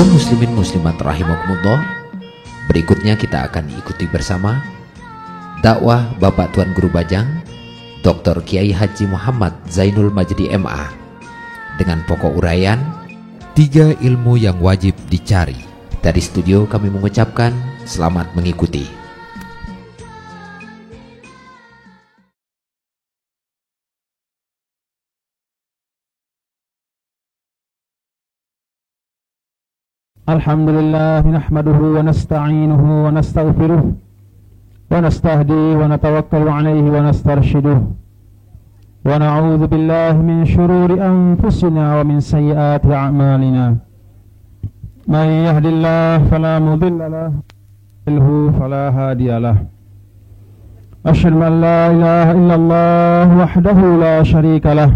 Kaum muslimin muslimat rahimakumullah, berikutnya kita akan ikuti bersama dakwah Bapak Tuan Guru Bajang Dr. Kiai Haji Muhammad Zainul Majdi MA dengan pokok uraian 3 ilmu yang wajib dicari. Dari studio kami mengucapkan selamat mengikuti. Alhamdulillah nahmaduhu wa nasta'inuhu wa nastaghfiruh wa nastahdi wa natawakkalu alayhi wa nastarshiduh wa na'udzu billahi min shururi anfusina wa min sayyiati a'malina. Man yahdihillahu fala mudilla lahu wa man fala hadiya lahu. Asyhadu an la ilaha illallah wahdahu la syarika lahu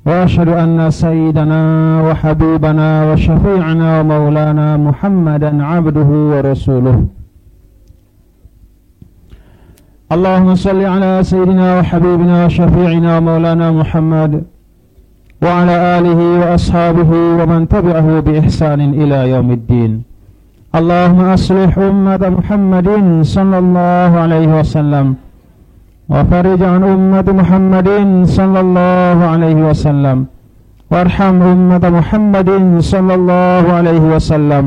وأشهد أن سيدنا وحبيبنا وشفيعنا ومولانا محمدا عبده ورسوله. اللهم صل على سيدنا وحبيبنا وشفيعنا ومولانا محمد وعلى آله وأصحابه ومن تبعه بإحسان إلى يوم الدين. اللهم أصلح أمة محمد صلى الله عليه وسلم وفرج عن أمة محمد صلى الله عليه وسلم وارحم أمة محمد صلى الله عليه وسلم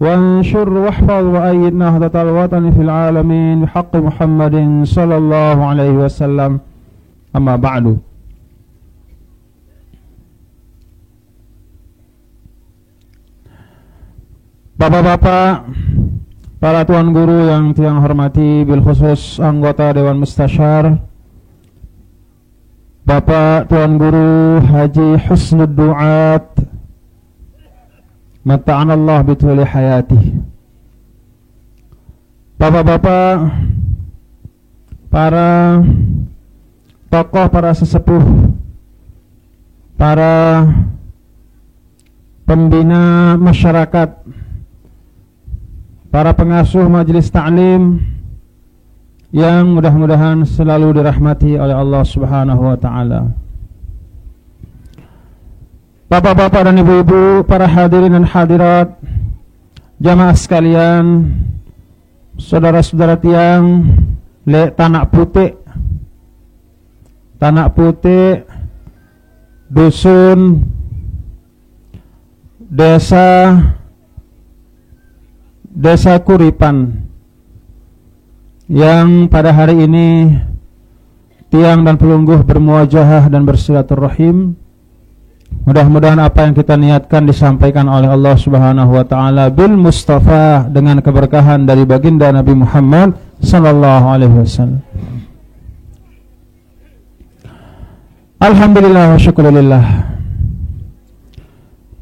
وانشر واحفظ وأيد نهضة الوطن في العالمين بحق محمد صلى الله عليه وسلم. أما بعد. Bapak-bapak, para tuan guru yang tiang hormati, bil khusus anggota Dewan Mustasyar, Bapak Tuan Guru Haji Husnud Duat, mata'anallah bituli hayati. Bapak-bapak, para tokoh, para sesepuh, para pembina masyarakat, para pengasuh majelis ta'lim yang mudah-mudahan selalu dirahmati oleh Allah Subhanahu wa taala. Bapak-bapak dan ibu-ibu, para hadirin dan hadirat, jamaah sekalian, saudara-saudara tiang le Tanak Putih, dusun, Desa Kuripan, yang pada hari ini tiang dan pelungguh bermuajahah dan bersilaturahim. Mudah-mudahan apa yang kita niatkan disampaikan oleh Allah Subhanahu wa taala bil Mustafa dengan keberkahan dari baginda Nabi Muhammad sallallahu alaihi wasallam. Alhamdulillah wa syukurillah.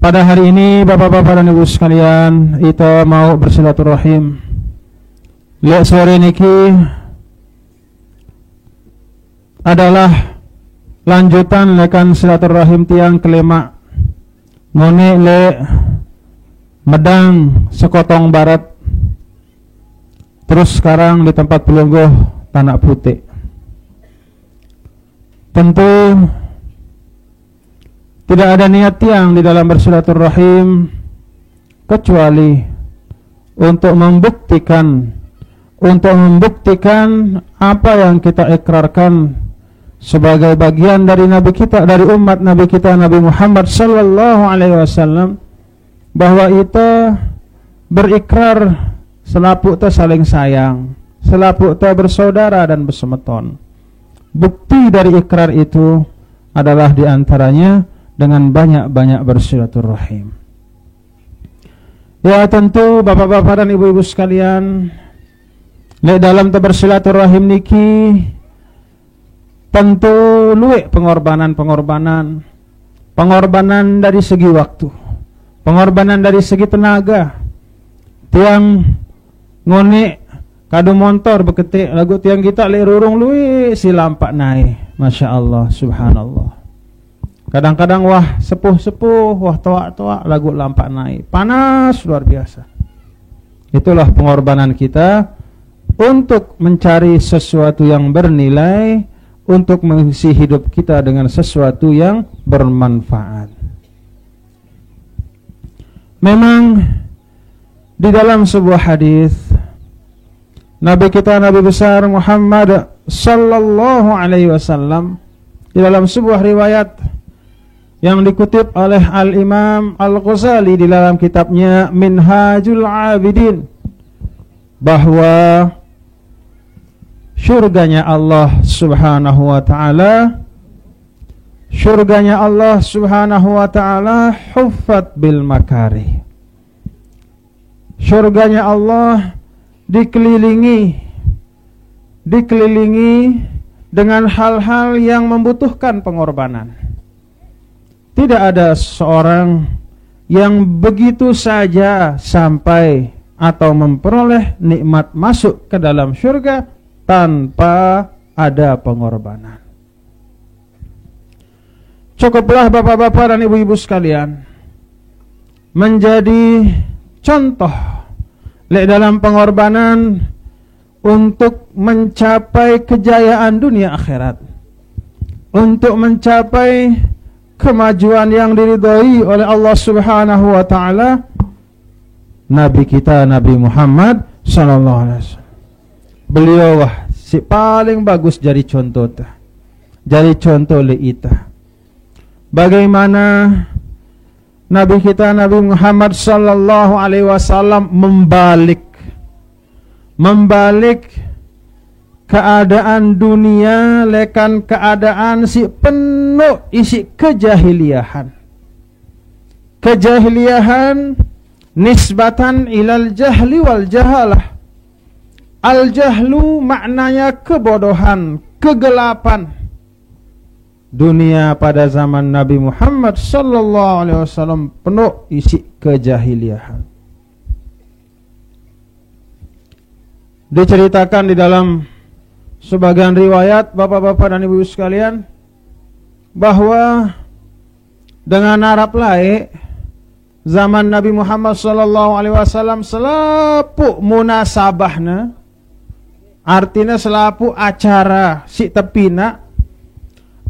Pada hari ini bapak-bapak dan ibu sekalian, kita mau bersilaturahim. Lihat sore niki adalah lanjutan lekan silaturahim tiang kelima ngone le Medang Sekotong Barat, terus sekarang di tempat pelungguh Tanak Putih. Tentu tidak ada niat tiang di dalam bersilaturahim kecuali untuk membuktikan apa yang kita ikrarkan sebagai bagian dari Nabi kita, dari umat Nabi kita Nabi Muhammad sallallahu alaihi wasallam, bahwa kita berikrar selapu ta saling sayang, selapu ta bersaudara dan bersemeton. Bukti dari ikrar itu adalah diantaranya dengan banyak-banyak bersilaturahim. Ya, tentu bapak-bapak dan ibu-ibu sekalian, dalam bersilaturahim niki tentu luwek pengorbanan dari segi waktu, pengorbanan dari segi tenaga. Tiang ngone kado motor beketik lagu tiang kita le rurung luwek silampak naik, masya Allah, subhanallah. Kadang-kadang wah sepuh-sepuh, wah toak-toak lagu lampak naik, panas luar biasa. Itulah pengorbanan kita untuk mencari sesuatu yang bernilai, untuk mengisi hidup kita dengan sesuatu yang bermanfaat. Memang di dalam sebuah hadis Nabi kita Nabi besar Muhammad sallallahu alaihi wasallam, di dalam sebuah riwayat yang dikutip oleh Al-Imam Al-Ghazali di dalam kitabnya Minhajul Abidin, bahwa surganya Allah Subhanahu wa taala, surganya Allah Subhanahu wa taala huffat bil makari. Surganya Allah dikelilingi dengan hal-hal yang membutuhkan pengorbanan. Tidak ada seorang yang begitu saja sampai atau memperoleh nikmat masuk ke dalam surga tanpa ada pengorbanan. Cukuplah bapak-bapak dan ibu-ibu sekalian menjadi contoh dalam pengorbanan untuk mencapai kejayaan dunia akhirat, untuk mencapai kemajuan yang diridhoi oleh Allah Subhanahu wa taala. Nabi kita Nabi Muhammad sallallahu alaihi wasallam, beliau si paling bagus jadi contoh le ita. Bagaimana Nabi kita Nabi Muhammad sallallahu alaihi wasallam membalik keadaan dunia lekan keadaan si penuh isi kejahiliahan nisbatan ilal jahli wal jahalah. Al jahlu maknanya kebodohan, kegelapan. Dunia pada zaman Nabi Muhammad sallallahu alaihi wasallam penuh isi kejahiliahan. Diceritakan di dalam sebagian riwayat bapak-bapak dan ibu sekalian bahwa dengan Arab lain zaman Nabi Muhammad sallallahu alaihi wasallam selapu munasabahna, artinya selapu acara si tepina,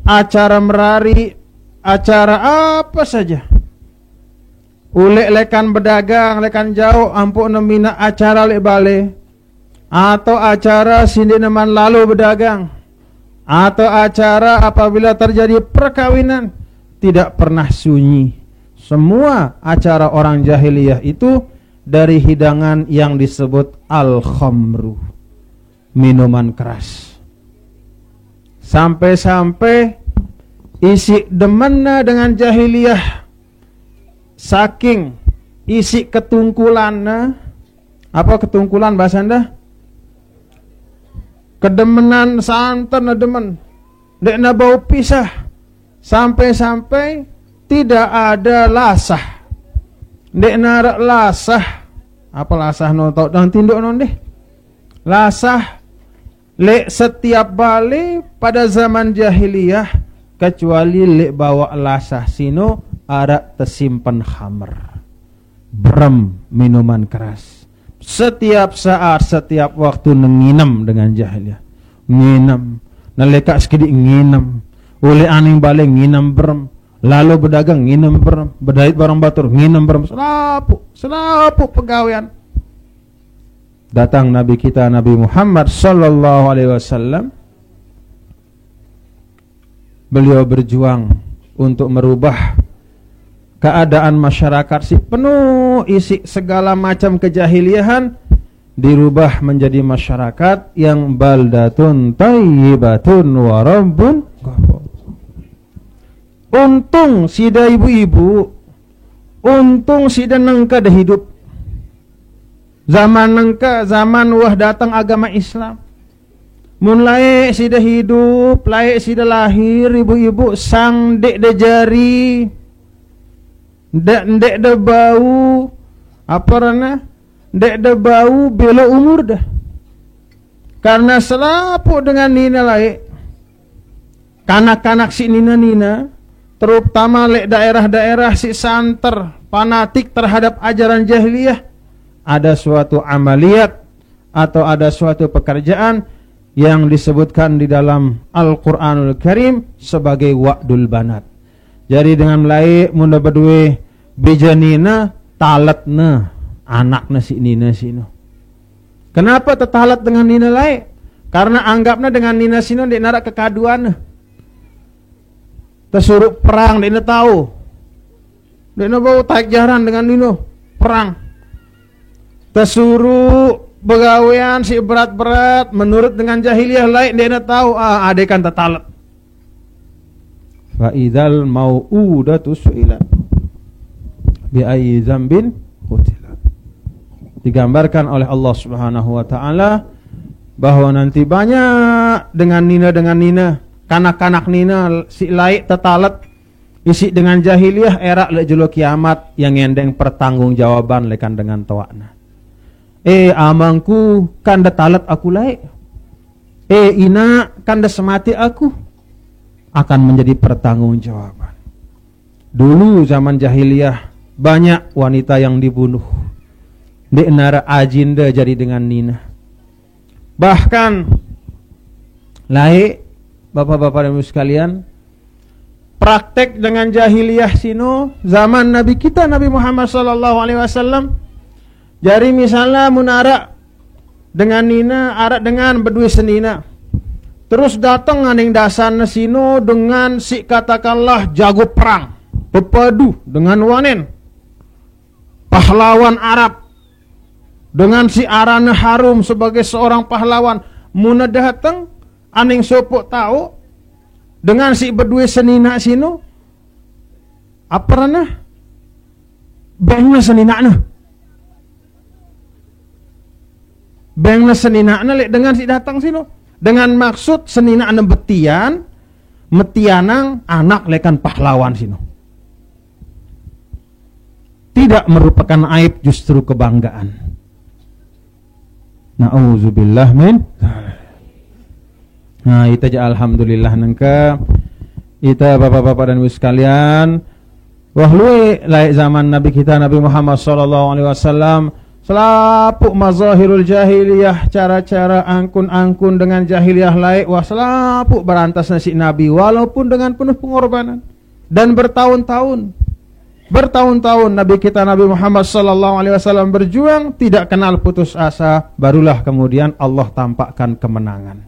acara merari, acara apa saja, ulek lekan berdagang, lekan jauh, ampun nemina acara lek bale, atau acara sindineman lalu berdagang, atau acara apabila terjadi perkawinan, tidak pernah sunyi. Semua acara orang jahiliyah itu dari hidangan yang disebut al-khamru, minuman keras. Sampai-sampai isi demenna dengan jahiliyah, saking isi ketungkulanna. Apa ketungkulan bahasa Anda? Kedemenan santan demen, dekna bau pisah, sampai-sampai tidak ada lasah. Dekna lasah, apa lasah no tau dan tinduk non deh. Lasah lek setiap balik pada zaman jahiliyah, kecuali lek bawa lasah sino ada tersimpan khamr, brem, minuman keras. Setiap saat, setiap waktu nginam dengan jahiliyah, nginam, nalekak sekedik nginam, oleh aning balik nginam brem, lalu berdagang nginam brem, berdait barang batur nginam brem, selapu pegawaian. Datang Nabi kita Nabi Muhammad sallallahu alaihi wasallam, beliau berjuang untuk merubah keadaan masyarakat si penuh isi segala macam kejahiliahan, dirubah menjadi masyarakat yang baldatun tayyibatun wa rabbun ghafur. Untung sida ibu-ibu, untung sida nengka dah hidup. Zaman nengka, zaman wah datang agama Islam. Mun laik sida hidup, laik sida lahir ibu-ibu, sang dek de jari, dek de bau, apa rana? Dek de bau bela umur dah. Karena selapu dengan nina laik, kanak-kanak si nina-nina, terutama lek daerah-daerah si santer, fanatik terhadap ajaran jahiliyah, ada suatu amaliyat atau ada suatu pekerjaan yang disebutkan di dalam Al-Quranul Karim sebagai wa'dul banat. Jadi dengan laik munda berdua bejanina talatna anakna si nina sino. Kenapa tetalat dengan nina lain? Karena anggapna dengan nina sino dek narak kekaduan. Tersuruh perang dek na tahu. Dek na bau taik jaran dengan nino perang. Tersuruh begawean si berat-berat menurut dengan jahiliyah lain dek na tahu. Adekan tetalat. Fa idzal mau'udatu su'ilat bi ayyi dzambin qutilat. Digambarkan oleh Allah Subhanahu wa taala bahwa nanti banyak dengan nina kanak-kanak nina si laik tetalat isi dengan jahiliyah era le jelo kiamat yang ngendeng pertanggungjawaban lekan dengan tawakna. Amangku kanda talat aku laik. Ina kanda semati aku akan menjadi pertanggungjawaban. Dulu zaman jahiliyah banyak wanita yang dibunuh. Di nara ajinda jadi dengan nina. Bahkan laik bapak-bapak dan ibu sekalian, praktek dengan jahiliyah sino zaman Nabi kita Nabi Muhammad sallallahu alaihi wasallam. Jadi misalnya munara dengan nina, arak dengan berdua senina. Terus datang nganing dasana sino dengan si katakanlah jago perang, pepadu dengan wanen, pahlawan Arab, dengan si Arana Harum sebagai seorang pahlawan. Muna datang aning sopok tahu dengan si berdua senina sino apa rana bengna senina lek dengan si datang sino. Dengan maksud senina ane betian, metianang anak lekan pahlawan sino. Tidak merupakan aib, justru kebanggaan. Na'udzubillah min. Nah, ita ja alhamdulillah nengka. Ita bapak-bapak dan ibu sekalian, wahlui laik zaman Nabi kita Nabi Muhammad sallallahu alaihi wasallam selapuk mazahirul jahiliyah, cara-cara angkun-angkun dengan jahiliyah laik, wah selapuk berantas nasi Nabi walaupun dengan penuh pengorbanan. Dan bertahun-tahun Nabi kita Nabi Muhammad sallallahu alaihi wasallam berjuang, tidak kenal putus asa, barulah kemudian Allah tampakkan kemenangan.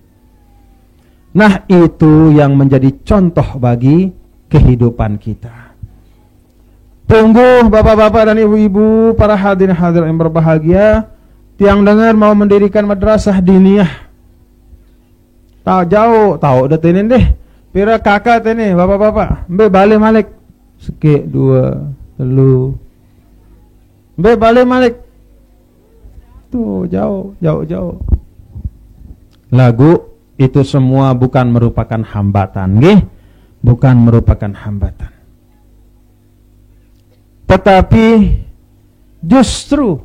Nah, itu yang menjadi contoh bagi kehidupan kita. Tunggu bapak-bapak dan ibu-ibu, para hadirin hadirat yang berbahagia, tiang dengar mau mendirikan madrasah diniyah. Tahu jauh, tahu datinin deh. Pira kakak tene bapak-bapak, mbe balik malik. Sekik dua, telu. Mbe balik malik. Tuh jauh. Lagu itu semua bukan merupakan hambatan, nggih? Bukan merupakan hambatan. Tetapi justru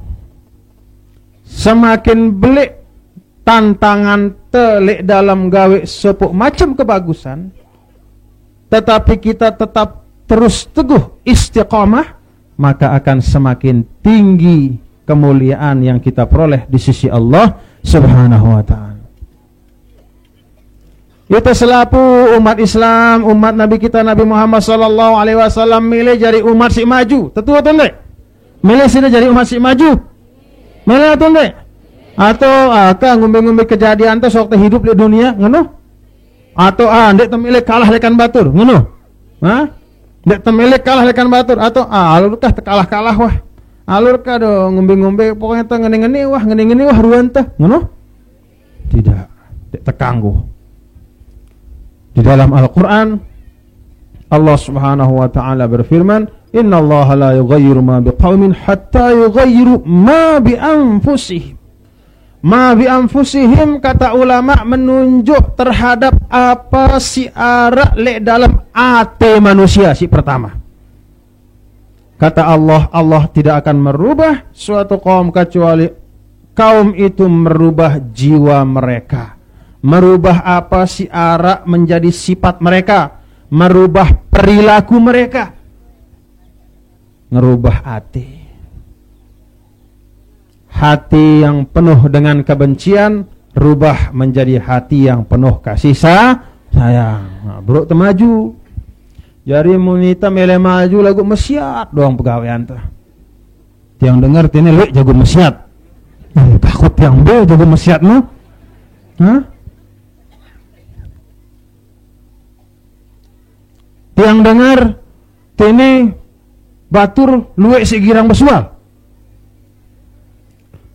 semakin belik tantangan telik dalam gawe sepuk macam kebagusan, tetapi kita tetap terus teguh istiqamah, maka akan semakin tinggi kemuliaan yang kita peroleh di sisi Allah Subhanahu wa ta'ala. Kita selaku umat Islam, umat Nabi kita Nabi Muhammad sallallahu alaihi wasallam milih jadi umat si maju. Tentu atau enggak? Milih sini jadi umat si maju. Milih atau enggak? Atau ka ngombe-ngombe kejadian teh sok hidup di dunia, ngono? Atau ndek temilih kalah lekan batur, ngono? Hah? Ndek temilih kalah lekan batur atau alur kah kalah-kalah wah. Alur kah do ngombe-ngombe pokoknya teh ngene-ngene wah ruan teh, ngono? Tidak. Dek tekangguh. Di dalam Al-Quran Allah Subhanahu wa ta'ala berfirman, innallaha la yughayyiru ma biqaumin hatta yughayyiru ma bi anfusihim. Ma bi anfusihim kata ulama menunjuk terhadap apa si arak lek dalam ate manusia si pertama. Kata Allah, Allah tidak akan merubah suatu kaum kecuali kaum itu merubah jiwa mereka. Merubah apa si arak menjadi sifat mereka, merubah perilaku mereka, ngerubah hati yang penuh dengan kebencian rubah menjadi hati yang penuh kasih sayang. Nah, bro temaju jari munita mele maju lagu mesiat doang pegawaian tuh. Tiang dengar tini lek jago maksiat. Takut tiang be jago maksiat mah. Hah? Tiang dengar tini batur luwek sigirang besual.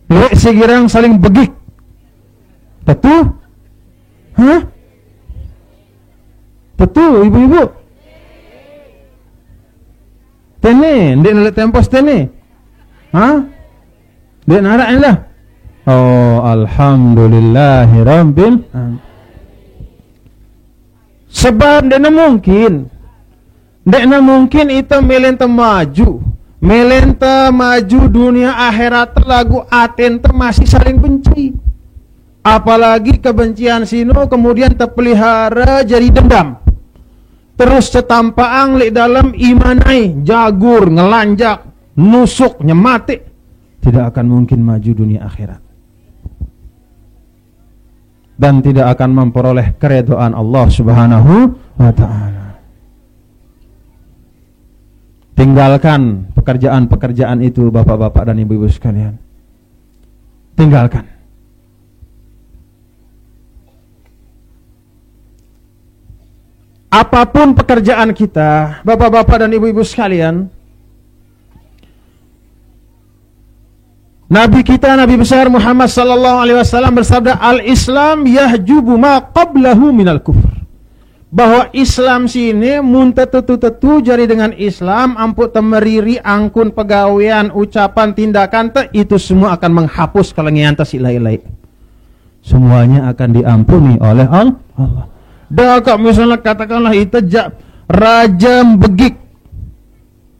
Luwek sigirang saling begik. Betul? Hah? Betul ibu-ibu? Tene, ndek nalek tempos tene. Hah? Ndek narak lah. Oh, alhamdulillahirabbil alamin. Sebab ndek mungkin itu melenta maju dunia akhirat lagu aten masih saling benci. Apalagi kebencian sino kemudian terpelihara jadi dendam. Terus cetampaang li dalam imanai, jagur, ngelanjak, nusuk, nyemati, tidak akan mungkin maju dunia akhirat. Dan tidak akan memperoleh keridhaan Allah Subhanahu wa ta'ala. Tinggalkan pekerjaan-pekerjaan itu bapak-bapak dan ibu-ibu sekalian. Tinggalkan. Apapun pekerjaan kita, bapak-bapak dan ibu-ibu sekalian, Nabi kita, Nabi besar Muhammad sallallahu alaihi wasallam bersabda, al-Islam yahjubu ma qablahu minal kufr. Bahwa Islam sini muntah tetu jari dengan Islam, ampun temeriri, angkun pegawean, ucapan, tindakan itu semua akan menghapus kelengian ilai-ilai. Semuanya akan diampuni oleh Allah. Dah kak misalnya katakanlah itu raja begik,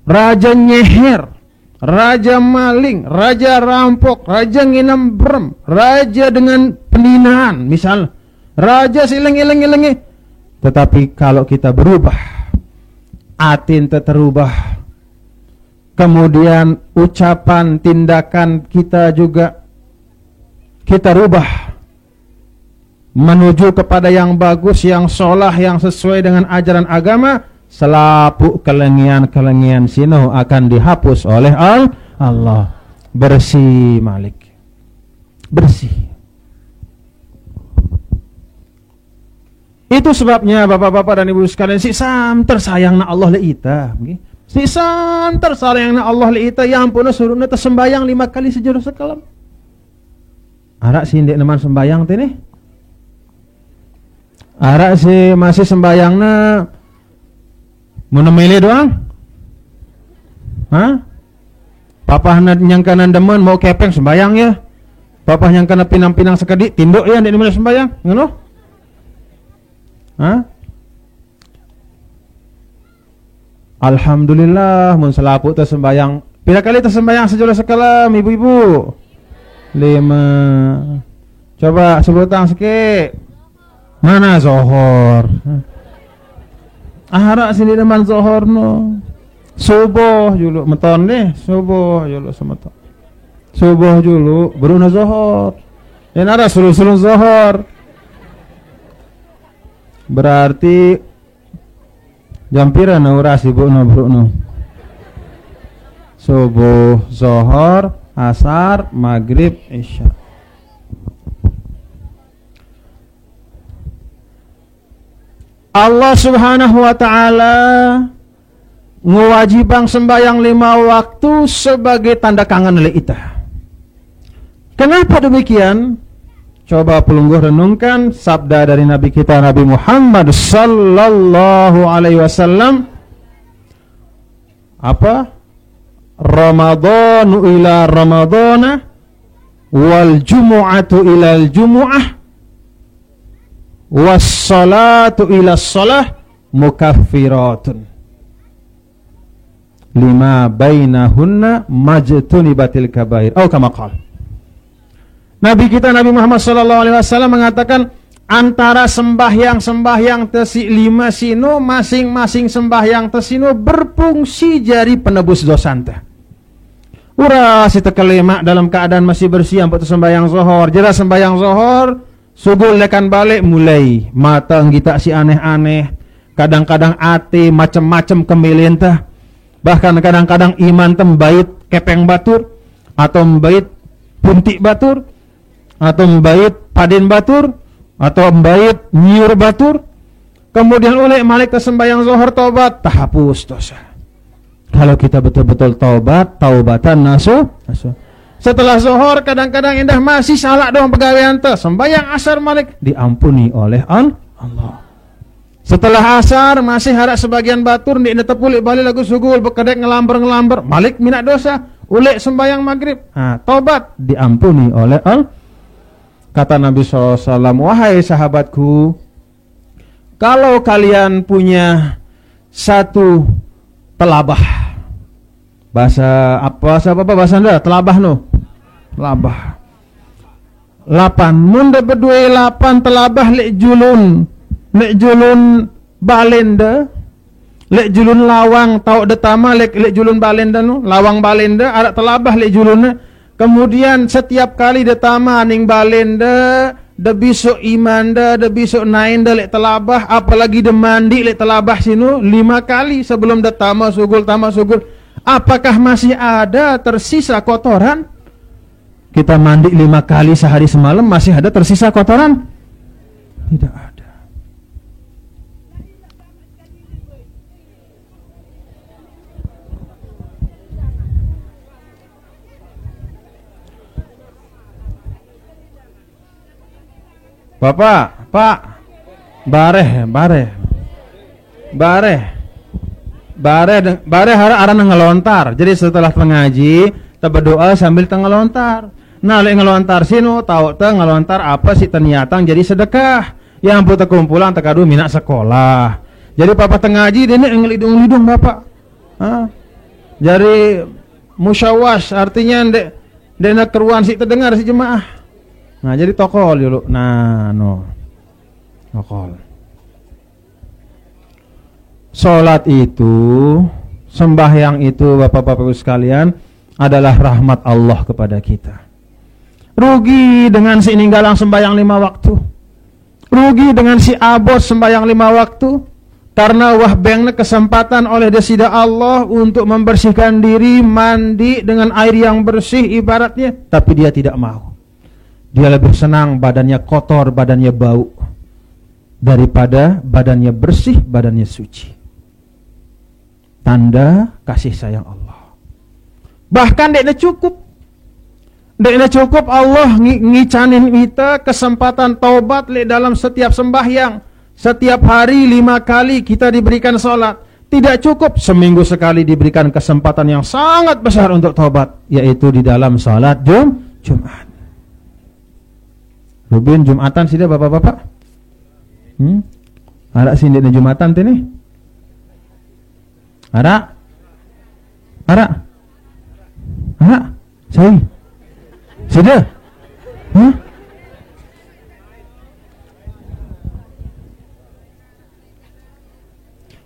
raja nyeher, raja maling, raja rampok, raja nginam brem, raja dengan peninaan misal, raja silengi. Tetapi kalau kita berubah, atin terubah, kemudian ucapan, tindakan kita juga kita rubah menuju kepada yang bagus, yang sholah, yang sesuai dengan ajaran agama, selapuk kelengian sino akan dihapus oleh Allah. Bersih Malik, bersih. Itu sebabnya bapak-bapak dan ibu sekalian, si sam tersayangna Allah leita, si sam tersayangna Allah leita, yang ampun suruhna tersembayang 5 kali sejurus sekalam. Arak si ndek neman sembayang tini. Arak si masih sembayangna menemeli doang. Hah? Papa nyangkanan demen mau kepeng sembayang ya. Papa nyangkana pinang-pinang sekedik tinduk ya ndek nemen sembayang, ngono? Hah? Alhamdulillah mun selaput teh sembayang. Pira kali teh sembayang sejolo sekalam ibu-ibu? 5. Coba sebutang sikit. Mana zohor? Arak sini teman zohor no. Subuh julu meton deh, subuh julu semeton. Subuh julu beruna zohor. Yang ada suruh zohor. Berarti jam pira na uras ibu no brukno. Subuh, zohor, asar, maghrib, isya. Allah Subhanahu wa ta'ala ngewajibang sembahyang 5 waktu sebagai tanda kangen oleh kita. Kenapa demikian? Coba pelungguh renungkan sabda dari Nabi kita Nabi Muhammad sallallahu alaihi wasallam. Apa? Ramadhanu ila Ramadhana wal jumu'atu ilal jumu'ah wassalatu ila salah mukaffiratun lima bainahunna majtunibatil kabair. Oh kama qala. Nabi kita Nabi Muhammad sallallahu alaihi wasallam mengatakan antara sembahyang tesi 5 sino, masing-masing sembahyang tesino berfungsi jari penebus dosa teh. Ura si tekelemak dalam keadaan masih bersih ampun sembahyang zuhur, jera sembahyang zuhur subuh lekan balik mulai mata kita si aneh-aneh, kadang-kadang ate macam-macam kemelintah, bahkan kadang-kadang iman tembait kepeng batur. atau mbait puntik batur, atau mbait paden batur, atau mbait nyiur batur, kemudian oleh malik ke sembahyang zuhur tobat, tahapus dosa. Kalau kita betul-betul tobat, taubatan nasuh. Setelah zuhur kadang-kadang indah masih salah dong pegawaian teh, sembahyang asar malik diampuni oleh Allah. Setelah asar masih harap sebagian batur di tepulik balik lagu sugul bekedek ngelamber malik minat dosa, ulek sembahyang maghrib, tobat diampuni oleh Allah. Kata Nabi SAW, wahai sahabatku, kalau kalian punya satu telabah, bahasa Anda? Telabah no. Telabah. 8 mun berdua 8 telabah lek julun balenda, lek julun lawang tau detama lek julun balenda no, lawang balenda ada telabah lek julunna. Kemudian setiap kali detama ning balenda, de besok imanda, de besok nainda lek telabah, apalagi de mandi lek telabah sinu 5 kali sebelum detama sugul. Apakah masih ada tersisa kotoran? Kita mandi 5 kali sehari semalam, masih ada tersisa kotoran? Tidak ada. Bapak, Pak, bareh harap ngelontar. Jadi setelah pengaji, kita berdoa sambil ngelontar. Nah, lek ngelontar sino tahu teh ngelontar apa sih ternyata jadi sedekah. Yang putar kumpulan tekadu minak sekolah. Jadi papa tengaji dia ngelidung bapak. Jadi musyawas artinya dena keruan si terdengar si jemaah. Nah, jadi tokol dulu. Tokol. Salat itu, sembahyang itu Bapak-bapak sekalian adalah rahmat Allah kepada kita. Rugi dengan si ninggalang sembahyang 5 waktu. Rugi dengan si abot sembahyang 5 waktu. Karena wahbengna kesempatan oleh desida Allah untuk membersihkan diri, mandi dengan air yang bersih ibaratnya, tapi dia tidak mau. Dia lebih senang badannya kotor, badannya bau, daripada badannya bersih, badannya suci. Tanda kasih sayang Allah. Bahkan dekna cukup Allah ngicanin kita kesempatan taubat dalam setiap sembahyang. Setiap hari 5 kali kita diberikan sholat. Tidak cukup, seminggu sekali diberikan kesempatan yang sangat besar untuk taubat, yaitu di dalam sholat Jumat. Rubin Jumatan sih bapak-bapak. Ada sih di Jumatan tini. Ada. Saya. Sudah.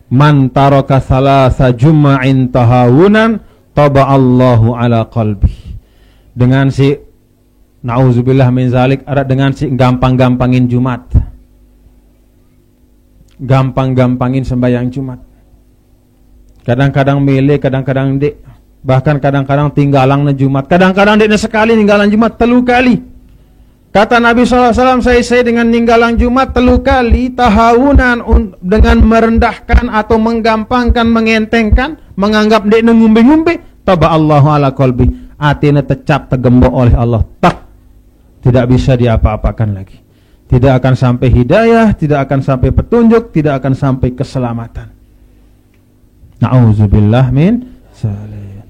Man taraka thalatha jum'in tahawunan taba'allahu ala qalbi. Dengan si na'udzubillah min zalik, ada dengan si gampang-gampangin Jumat. Gampang-gampangin sembahyang Jumat. Kadang-kadang milih, kadang-kadang dek. Bahkan kadang-kadang tinggalang na Jumat. Kadang-kadang dek na sekali ninggalang Jumat 3 kali. Kata Nabi SAW, saya dengan ninggalang Jumat 3 kali, tahawunan dengan merendahkan atau menggampangkan, mengentengkan, menganggap dek na ngumbe-ngumbe, taba'allahu ala qalbi. Atina tecap tegembok oleh Allah. Tak. Tidak bisa diapa-apakan lagi. Tidak akan sampai hidayah, tidak akan sampai petunjuk, tidak akan sampai keselamatan. Na'udzubillah min zalik.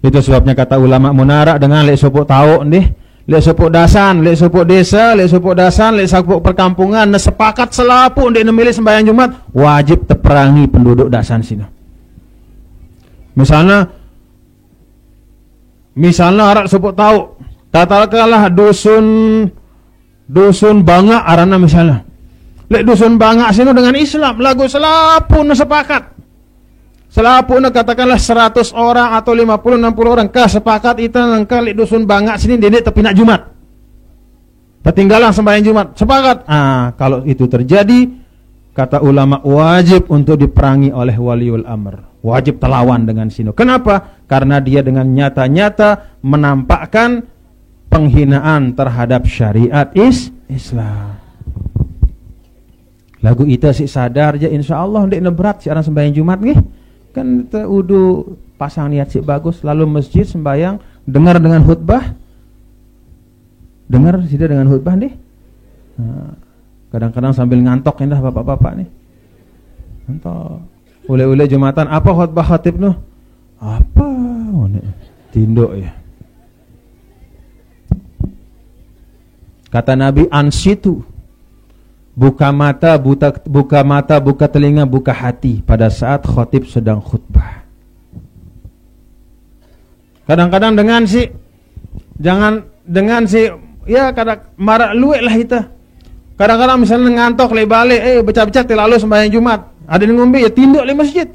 Itu sebabnya kata ulama munara dengan lek supuk tau nih, lek supuk dasan, lek supuk desa, lek supuk dasan, lek supuk perkampungan, sepakat selapu ndek memilih sembahyang Jumat, wajib teperangi penduduk dasan sini. Misalnya arak supuk tau, katakanlah dusun Bangak arana misalnya. Lek dusun Bangak sini dengan Islam, lagu selapu sepakat. Selapu katakanlah 100 orang atau 50-60 orang kah sepakat itu nangka lek dusun Bangak sini dene tepi nak Jumat. Ketinggalan sembahyang Jumat, sepakat. Kalau itu terjadi, kata ulama wajib untuk diperangi oleh waliul amr. Wajib telawan dengan sini. Kenapa? Karena dia dengan nyata-nyata menampakkan penghinaan terhadap syariat Islam. Lagu ita si sadar je insyaallah ndek berat si orang sembahyang Jumat nggih. Kan kita udu pasang niat si bagus lalu masjid sembahyang dengar dengan khutbah. Dengar sida dengan khutbah nih. Kadang-kadang sambil ngantok indah bapak-bapak nih. Ngantok. Ule-ule Jumatan apa khutbah khatib noh? Apa? Tinduk ya. Kata Nabi ansitu. Buka mata, buka telinga, buka hati pada saat khatib sedang khutbah. Kadang-kadang dengan ya kadang marak luwek lah kita. Kadang-kadang misalnya ngantok le balik, becak-becak lalu sembahyang Jumat. Ada yang ngombe ya tinduk le masjid.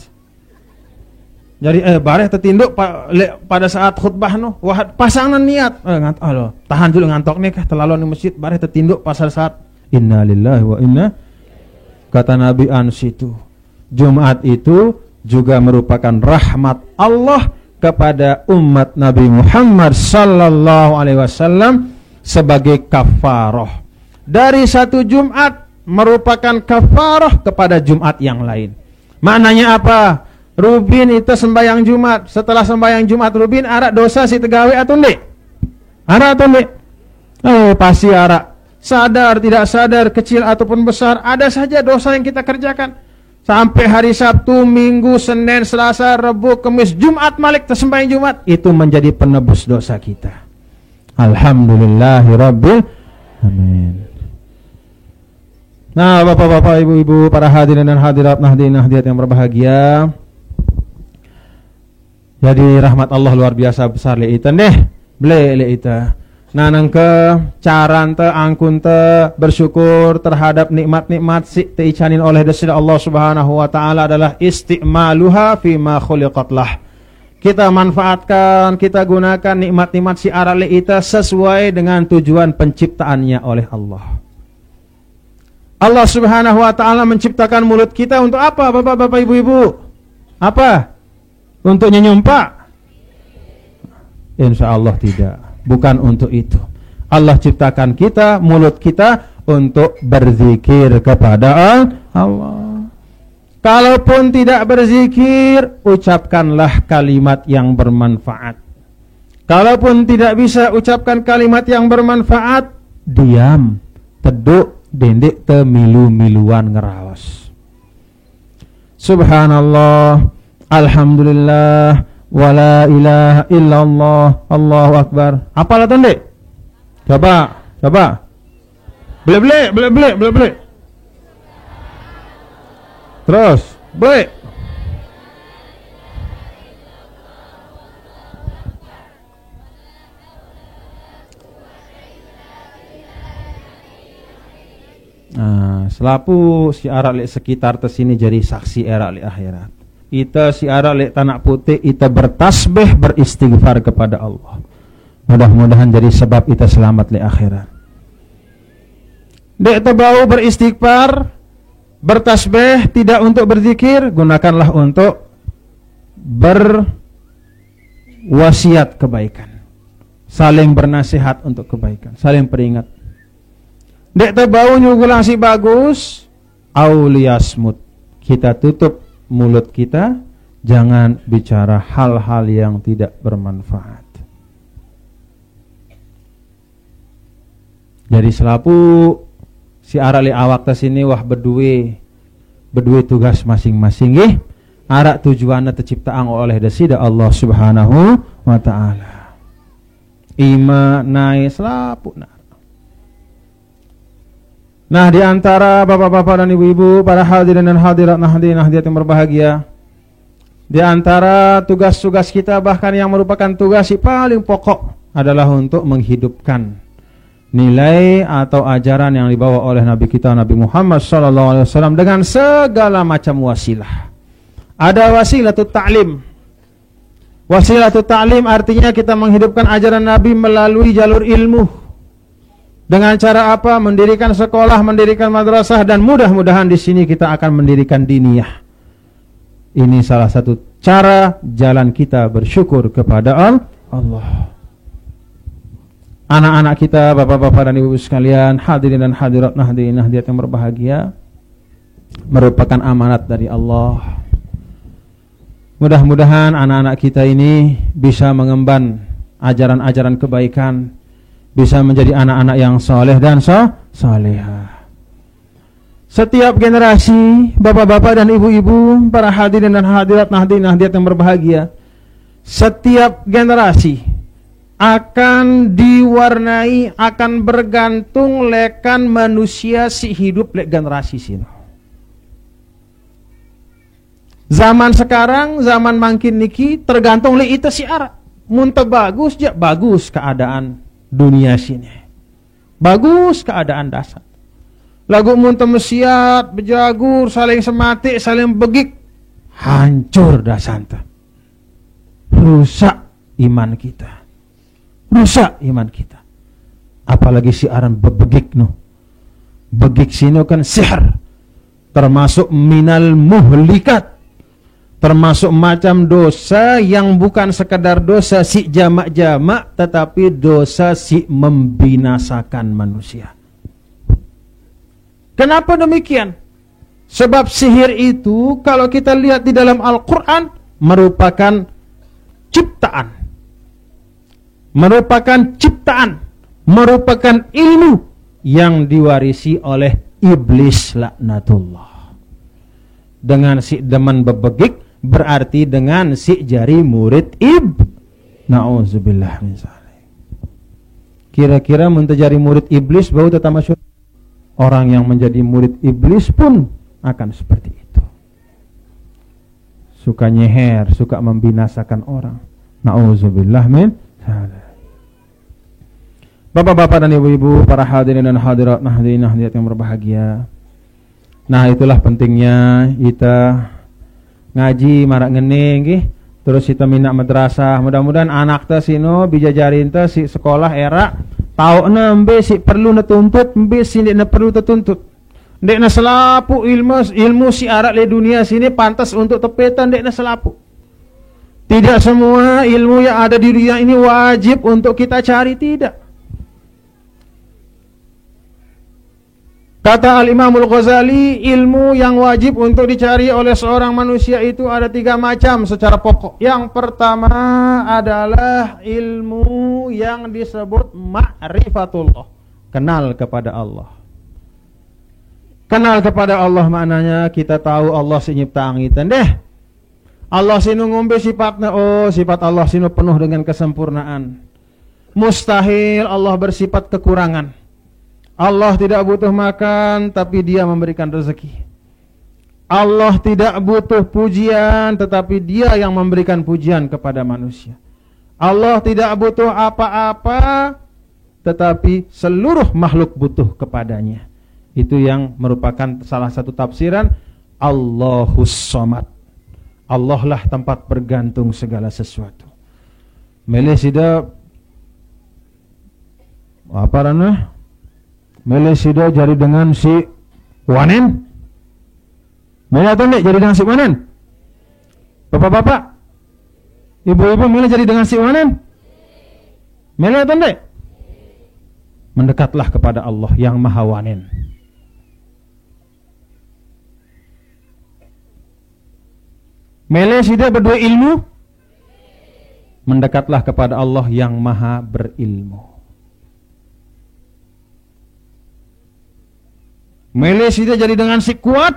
Jadi bareh tertinduk pada saat khutbah no. Wah pasangan niat. Tahan dulu ngantok nih kah terlalu di masjid bareh tertinduk pada saat inna lillahi wa inna. Kata Nabi ansitu. Jumat itu juga merupakan rahmat Allah kepada umat Nabi Muhammad sallallahu alaihi wasallam sebagai kafarah. Dari satu Jumat merupakan kafarah kepada Jumat yang lain. Maknanya apa? Rubin itu sembahyang Jumat. Setelah sembahyang Jumat Rubin arak dosa si tegawe atau ndek? Arak atau ndek? Pasti arak. Sadar tidak sadar, kecil ataupun besar, ada saja dosa yang kita kerjakan. Sampai hari Sabtu, Minggu, Senin, Selasa, Rabu, Kamis, Jumat Malik tersembahyang Jumat, itu menjadi penebus dosa kita. Alhamdulillahirabbil alamin. Nah, bapak-bapak, ibu-ibu, para hadirin dan hadirat, nahdiat yang berbahagia. Jadi rahmat Allah luar biasa besar leitan deh. Beli leita. Nah, nangke caran te angkun te bersyukur terhadap nikmat-nikmat si teicanin oleh Desida Allah Subhanahu wa taala adalah istimaluha fima khuliqat lah. Kita manfaatkan, kita gunakan nikmat-nikmat si ara leita sesuai dengan tujuan penciptaannya oleh Allah. Allah Subhanahu wa taala menciptakan mulut kita untuk apa, bapak-bapak, ibu-ibu? Apa? Untuk nyumpah? Insya Allah tidak. Bukan untuk itu. Allah ciptakan kita, mulut kita untuk berzikir kepada Allah. Kalaupun tidak berzikir, ucapkanlah kalimat yang bermanfaat. Kalaupun tidak bisa ucapkan kalimat yang bermanfaat, diam, teduk, dendek, temilu-miluan ngerawas. Subhanallah, alhamdulillah, wala ilaha illallah, Allahu akbar. Apalah tandek? Coba. Beli. Terus, beli. Selapu si arak lek sekitar tesini jadi saksi erak lek akhirat. Ita si arak lek tanah putih, ita bertasbih, beristighfar kepada Allah. Mudah-mudahan jadi sebab ita selamat lek akhirat. Dek tebau beristighfar, bertasbih tidak untuk berzikir, gunakanlah untuk berwasiat kebaikan. Saling bernasihat untuk kebaikan, saling peringat. Dek tebau nyugulang si bagus, auliyasmut. Kita tutup mulut kita, jangan bicara hal-hal yang tidak bermanfaat. Jadi selapu si arali awak sini wah berdua tugas masing-masing nggih. Arak tujuanna terciptaan oleh Desida Allah Subhanahu wa taala. Ima naik selapu. Nah, di antara bapak-bapak dan ibu-ibu, para hadirin dan hadirat, nahdiat yang berbahagia, di antara tugas-tugas kita bahkan yang merupakan tugas yang paling pokok adalah untuk menghidupkan nilai atau ajaran yang dibawa oleh Nabi kita Nabi Muhammad SAW dengan segala macam wasilah. Ada wasilatut ta'lim. Wasilatut ta'lim artinya kita menghidupkan ajaran Nabi melalui jalur ilmu. Dengan cara apa? Mendirikan sekolah, mendirikan madrasah, dan mudah-mudahan di sini kita akan mendirikan diniyah. Ini salah satu cara jalan kita bersyukur kepada Allah. anak-anak kita, bapak-bapak dan ibu sekalian, hadirin dan hadirat nahdiat yang berbahagia, merupakan amanat dari Allah. Mudah-mudahan anak-anak kita ini bisa mengemban ajaran-ajaran kebaikan, bisa menjadi anak-anak yang soleh dan solehah. Setiap generasi, bapak-bapak dan ibu-ibu, para hadirin dan hadirat nahdiat yang berbahagia, setiap generasi akan diwarnai, akan bergantung lekan manusia si hidup lek generasi sini. Zaman sekarang, zaman makin niki tergantung lek itu si arah. Munta bagus ya bagus keadaan dunia sini. Bagus keadaan dasar. Lagu munta mesiat, bejagur, saling semati, saling begik, hancur dasanta. Rusak iman kita. Rusak iman kita. Apalagi si aran bebegik no. Begik sini kan sihir. Termasuk minal muhlikat. Termasuk macam dosa yang bukan sekadar dosa si jamak-jamak, tetapi dosa si membinasakan manusia. Kenapa demikian? Sebab sihir itu kalau kita lihat di dalam Al-Quran merupakan ciptaan. Merupakan ilmu yang diwarisi oleh iblis laknatullah. Dengan si deman bebegik berarti dengan si jari murid na'udzubillah min zalik. Kira-kira menjadi murid iblis bau tetap masyhur. Orang yang menjadi murid iblis pun akan seperti itu. Suka nyeher, suka membinasakan orang. Na'udzubillah min zalik. Bapak-bapak dan ibu-ibu, para hadirin dan hadirat nahdiat yang berbahagia. Nah, itulah pentingnya kita ngaji marak ngening nggih, terus kita minat madrasah. Mudah-mudahan anak teh sino bijajarin teh si sekolah era tahu nembe si perlu netuntut, nembe si ndek perlu tetuntut. Ndek na selapu ilmu si arak le dunia sini pantas untuk tepetan ndek na selapu. Tidak semua ilmu yang ada di dunia ini wajib untuk kita cari, tidak. Kata Al-Imamul Ghazali, ilmu yang wajib untuk dicari oleh seorang manusia itu ada 3 macam secara pokok. Yang pertama adalah ilmu yang disebut ma'rifatullah. Kenal kepada Allah. Kenal kepada Allah maknanya kita tahu Allah si nyipta angitan deh. Allah sinu ngombe sifatnya, oh sifat Allah sinu penuh dengan kesempurnaan. Mustahil Allah bersifat kekurangan. Allah tidak butuh makan, tapi Dia memberikan rezeki. Allah tidak butuh pujian, tetapi Dia yang memberikan pujian kepada manusia. Allah tidak butuh apa-apa, tetapi seluruh makhluk butuh kepadanya. Itu yang merupakan salah satu tafsiran Allahus Somad. Allah lah tempat bergantung segala sesuatu. Meleh sida apa ranah? Meleh sida jari dengan si wanen. Meleh atau enggak jari dengan si wanen? Bapak-bapak, ibu-ibu meleh jari dengan si wanen? Meleh atau enggak? Mendekatlah kepada Allah yang Maha Wanen. Meleh sida berdua ilmu. Mendekatlah kepada Allah yang Maha Berilmu. Meleh sida jadi dengan si kuat.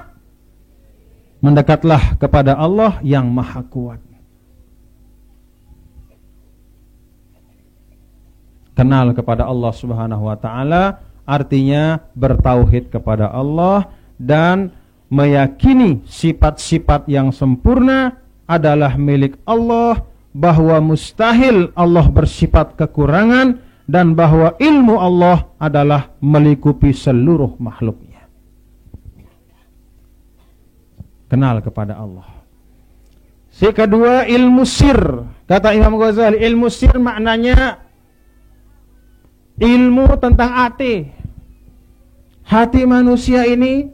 Mendekatlah kepada Allah yang Maha Kuat. Kenal kepada Allah Subhanahu wa taala artinya bertauhid kepada Allah dan meyakini sifat-sifat yang sempurna adalah milik Allah, bahwa mustahil Allah bersifat kekurangan, dan bahwa ilmu Allah adalah melingkupi seluruh makhluknya. Kenal kepada Allah. Si kedua ilmu sir. Kata Imam Ghazali, ilmu sir maknanya ilmu tentang hati. Hati manusia ini,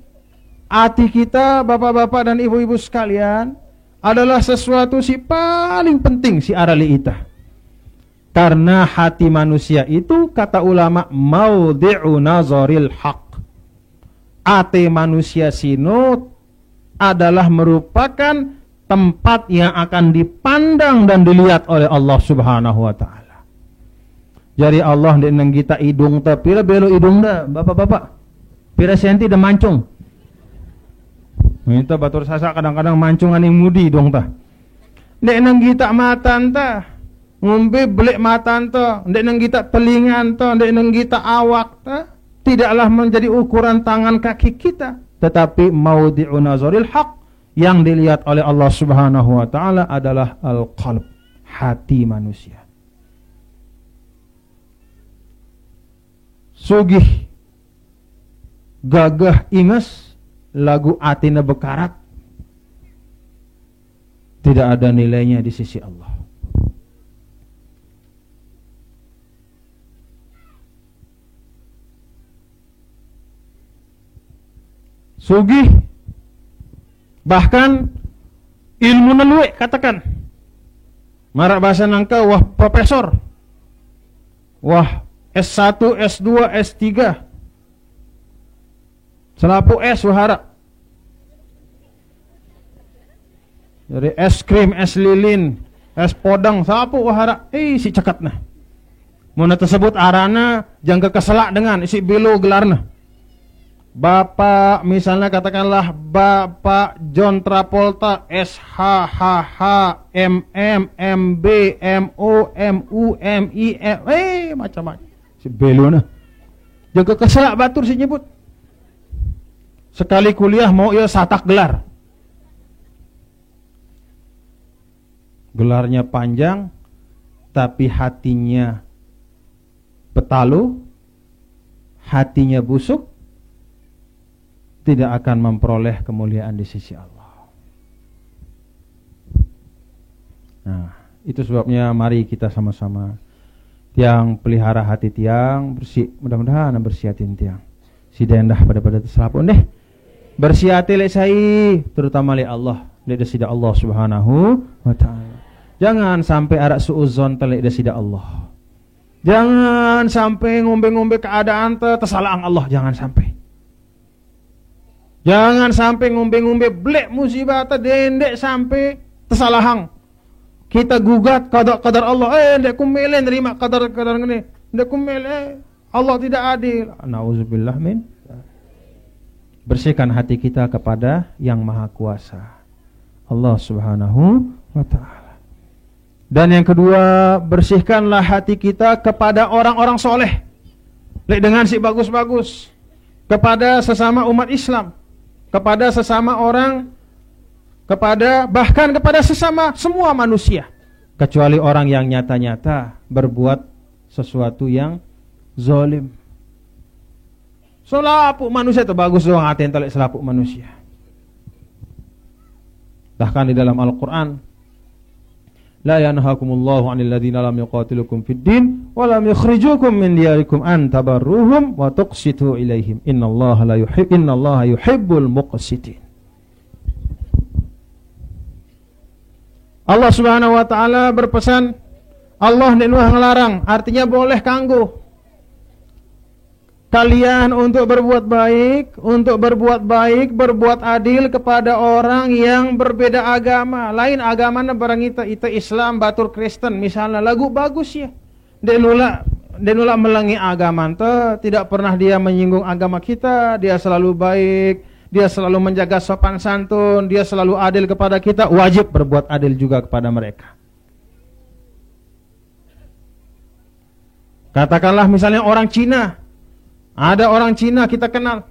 hati kita bapak-bapak dan ibu-ibu sekalian, adalah sesuatu si paling penting si arali ita. Karena hati manusia itu, kata ulama, maudhi'u nazaril haq. Hati manusia sino adalah merupakan tempat yang akan dipandang dan dilihat oleh Allah Subhanahu wa taala. Jadi Allah neng kita hidung teh pira belo hidung dah, bapak-bapak. Pira senti dah mancung. Minta batur sasa kadang-kadang mancungan yang mudi hidung teh. Nek neng kita matan teh ngombe belik matan teh, nek neng kita telingan teh, nek neng kita awak teh, tidaklah menjadi ukuran tangan kaki kita, tetapi maudhi'u nazaril haq, yang dilihat oleh Allah Subhanahu wa taala adalah al-qalb, hati manusia. Sugih gagah inges lagu atina bekarat, tidak ada nilainya di sisi Allah. Sugih bahkan ilmu neluwe, katakan marak bahasa nangka, wah profesor, wah S1, S2, S3, selapu S wahara. Jadi es krim, es lilin, es podang, selapu wahara. Si cekat nah. Muna tersebut arana jangka keselak dengan isi bilu gelarna. Bapak misalnya katakanlah Bapak John Travolta SHHH MM MB MO MU MI macam-macam. Si beluna. Jaga keselak batur si nyebut. Sekali kuliah mau ia satak gelar. Gelarnya panjang tapi hatinya petalu, hatinya busuk, tidak akan memperoleh kemuliaan di sisi Allah. Nah, itu sebabnya mari kita sama-sama tiang pelihara hati tiang bersih, mudah-mudahan bersih hati tiang. Si dendah pada terselapun deh. Bersih hati lek sai, terutama lek Allah, lek desida Allah Subhanahu wa taala. Jangan sampai arak suuzon telek desida Allah. Jangan sampai ngombe-ngombe keadaan tersalah Allah, jangan sampai. Jangan sampai ngombe-ngombe blek musibah dendek sampai tersalahang. Kita gugat qadar Allah, ndek kumele nerima qadar ngene. Ndek kumele Allah tidak adil. Nauzubillah min. Bersihkan hati kita kepada Yang Maha Kuasa, Allah Subhanahu wa taala. Dan yang kedua, bersihkanlah hati kita kepada orang-orang soleh. Lek dengan si bagus-bagus, kepada sesama umat Islam, kepada sesama orang, bahkan kepada sesama semua manusia, kecuali orang yang nyata-nyata berbuat sesuatu yang zalim. Selapuk manusia itu bagus doang hati entelek selapuk manusia. Bahkan di dalam Al-Qur'an, la yanhakumullahu 'anil ladzina lam yuqatilukum fid din wa lam yukhrijukum min diyarikum an tabarruhum wa tuqsitu ilaihim innallaha yuhibbul muqsitin. Allah Subhanahu wa taala berpesan, Allah ndak ngelarang, artinya boleh kanggo kalian untuk berbuat baik, berbuat adil kepada orang yang berbeda agama. Lain agamana barang ita Islam, batur Kristen misalnya, lagu bagus ya. Denula melangi agama tidak pernah dia menyinggung agama kita, dia selalu baik, dia selalu menjaga sopan santun, dia selalu adil kepada kita, wajib berbuat adil juga kepada mereka. Katakanlah misalnya orang Cina. Ada orang Cina kita kenal.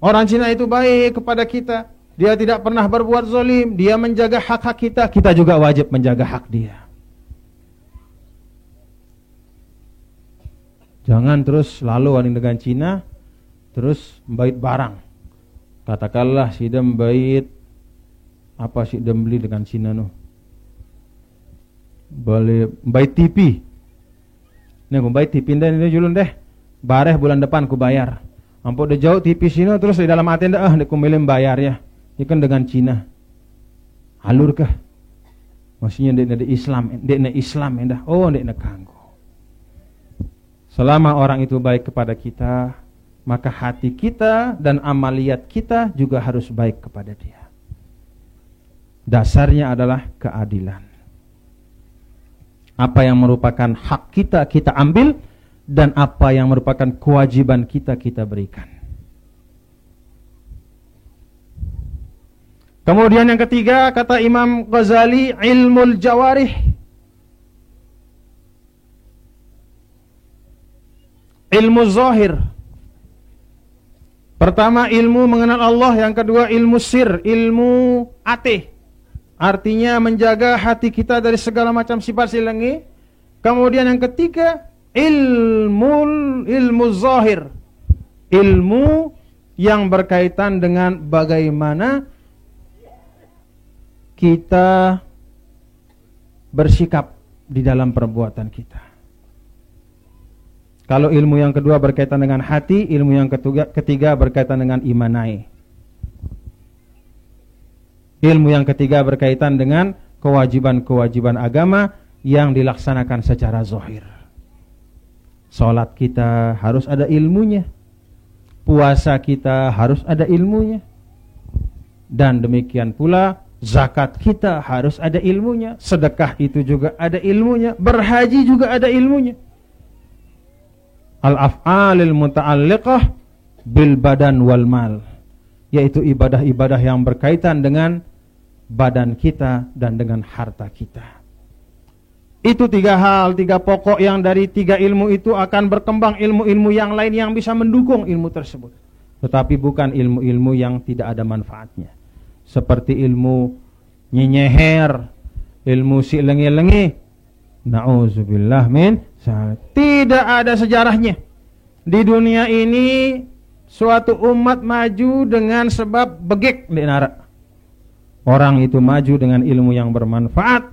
Orang Cina itu baik kepada kita. Dia tidak pernah berbuat zalim. Dia menjaga hak-hak kita. Kita juga wajib menjaga hak dia. Jangan terus lalu dengan Cina terus membait barang. Katakanlah si dem bait apa si dem beli dengan Cina no. Boleh bait TV. Nih bait TV ini julun deh. Bareh bulan depan ku bayar. Ampun udah jauh TV sini terus di dalam atenda ku milih bayar ya. Ini kan dengan Cina. Halur kah? Maksudnya ndekna Islam endah. Oh, ndekna kanggo. Selama orang itu baik kepada kita, maka hati kita dan amaliat kita juga harus baik kepada dia. Dasarnya adalah keadilan. Apa yang merupakan hak kita, kita ambil, dan apa yang merupakan kewajiban kita, kita berikan. Kemudian yang ketiga, kata Imam Ghazali, ilmul jawarih. Ilmu zahir. Pertama ilmu mengenal Allah, yang kedua ilmu sir, ilmu atih. Artinya menjaga hati kita dari segala macam sifat silengi. Kemudian yang ketiga ilmu zahir. Ilmu yang berkaitan dengan bagaimana kita bersikap di dalam perbuatan kita. Kalau ilmu yang kedua berkaitan dengan hati, ilmu yang ketiga berkaitan dengan imanai. Ilmu yang ketiga berkaitan dengan kewajiban-kewajiban agama yang dilaksanakan secara zahir. Salat kita harus ada ilmunya. Puasa kita harus ada ilmunya. Dan demikian pula zakat kita harus ada ilmunya. Sedekah itu juga ada ilmunya. Berhaji juga ada ilmunya. Al-af'alil muta'alliqah bil badan wal mal, yaitu ibadah-ibadah yang berkaitan dengan badan kita dan dengan harta kita. Itu tiga hal, tiga pokok yang dari tiga ilmu itu akan berkembang ilmu-ilmu yang lain yang bisa mendukung ilmu tersebut. Tetapi bukan ilmu-ilmu yang tidak ada manfaatnya. Seperti ilmu nyenyeher, ilmu si lengi-lengi. Na'udzubillah min. Tidak ada sejarahnya. Di dunia ini suatu umat maju dengan sebab begik di nara. Orang itu maju dengan ilmu yang bermanfaat,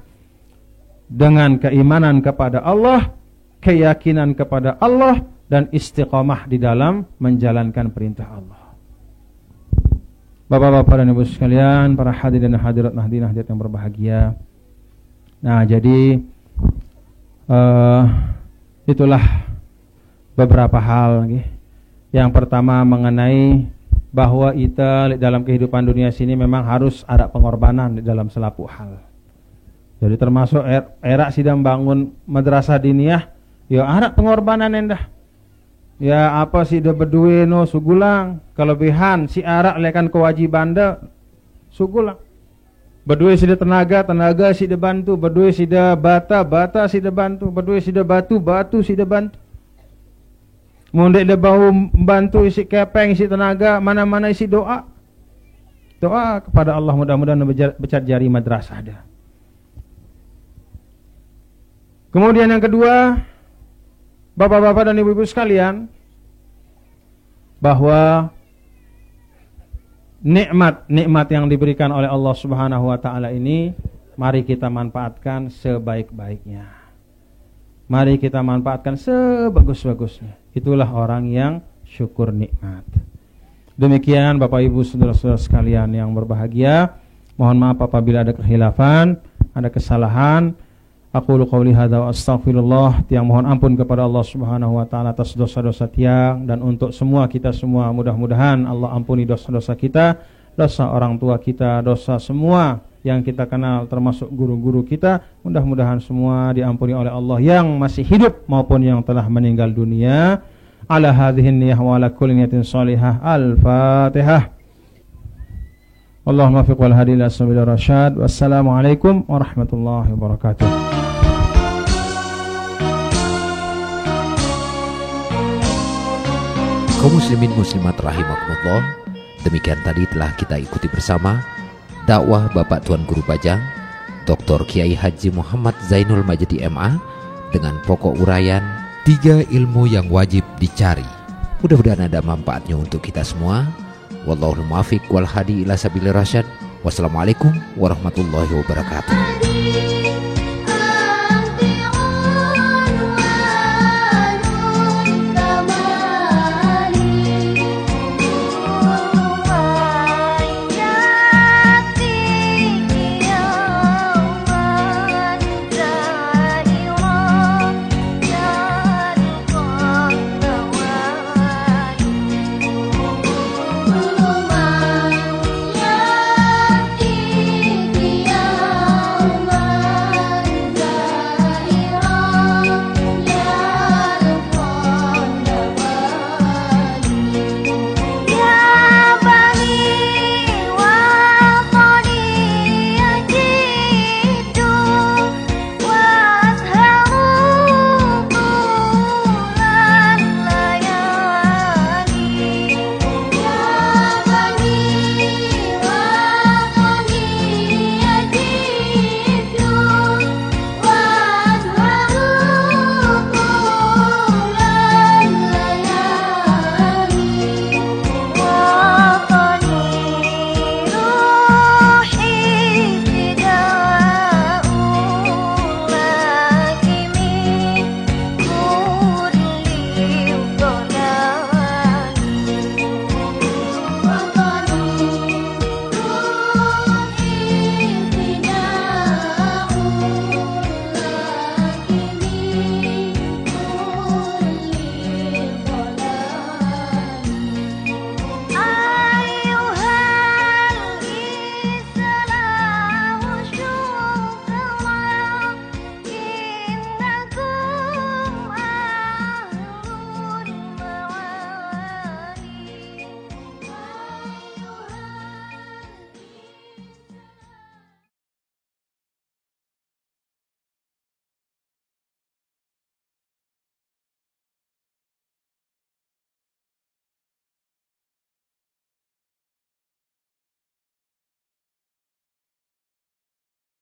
dengan keimanan kepada Allah, keyakinan kepada Allah, dan istiqamah di dalam menjalankan perintah Allah. Bapak-bapak dan ibu sekalian, para hadirin dan hadirat hadirat yang berbahagia. Nah, jadi itulah beberapa hal. Yang pertama mengenai bahwa kita dalam kehidupan dunia sini memang harus ada pengorbanan di dalam selapu hal. Jadi termasuk era sidang bangun madrasah diniyah, ya ada pengorbanan endah. Ya apa sih dah berdua no sugulang, kelebihan si arak lekan kewajiban dah sugulang. Berdua si dah tenaga si dah bantu, berdua si dah bata si dah bantu, berdua si dah batu si dah bantu. Mundek dah bahu bantu isi kepeng isi tenaga, mana-mana isi doa. Doa kepada Allah, mudah-mudahan becat jari madrasah dah. Kemudian yang kedua, bapak-bapak dan ibu-ibu sekalian, bahwa nikmat yang diberikan oleh Allah Subhanahu wa taala ini mari kita manfaatkan sebaik-baiknya. Mari kita manfaatkan sebagus-bagusnya. Itulah orang yang syukur nikmat. Demikian Bapak Ibu saudara-saudara sekalian yang berbahagia, mohon maaf apabila ada kehilafan, ada kesalahan. Aqulu qouli hadza wa astaghfirullah, tiang mohon ampun kepada Allah Subhanahu wa taala atas dosa-dosa tiang, dan untuk kita semua mudah-mudahan Allah ampuni dosa-dosa kita, dosa orang tua kita, dosa semua yang kita kenal termasuk guru-guru kita. Mudah-mudahan semua diampuni oleh Allah yang masih hidup maupun yang telah meninggal dunia. Ala hadhihi niyyah wa ala kulli niyatin shalihah. Al-Fatihah. Allahumma fiq wal hadi ila sabil rasyad. Wassalamualaikum warahmatullahi wabarakatuh. Kaum muslimin muslimat rahimakumullah, demikian tadi telah kita ikuti bersama dakwah Bapak Tuan Guru Bajang Dr. Kiai Haji Muhammad Zainul Majdi MA dengan pokok uraian 3 ilmu yang wajib dicari. Mudah-mudahan ada manfaatnya untuk kita semua. Wallahul muwaffiq wal hadi ila sabilir rasyad. Wassalamualaikum warahmatullahi wabarakatuh.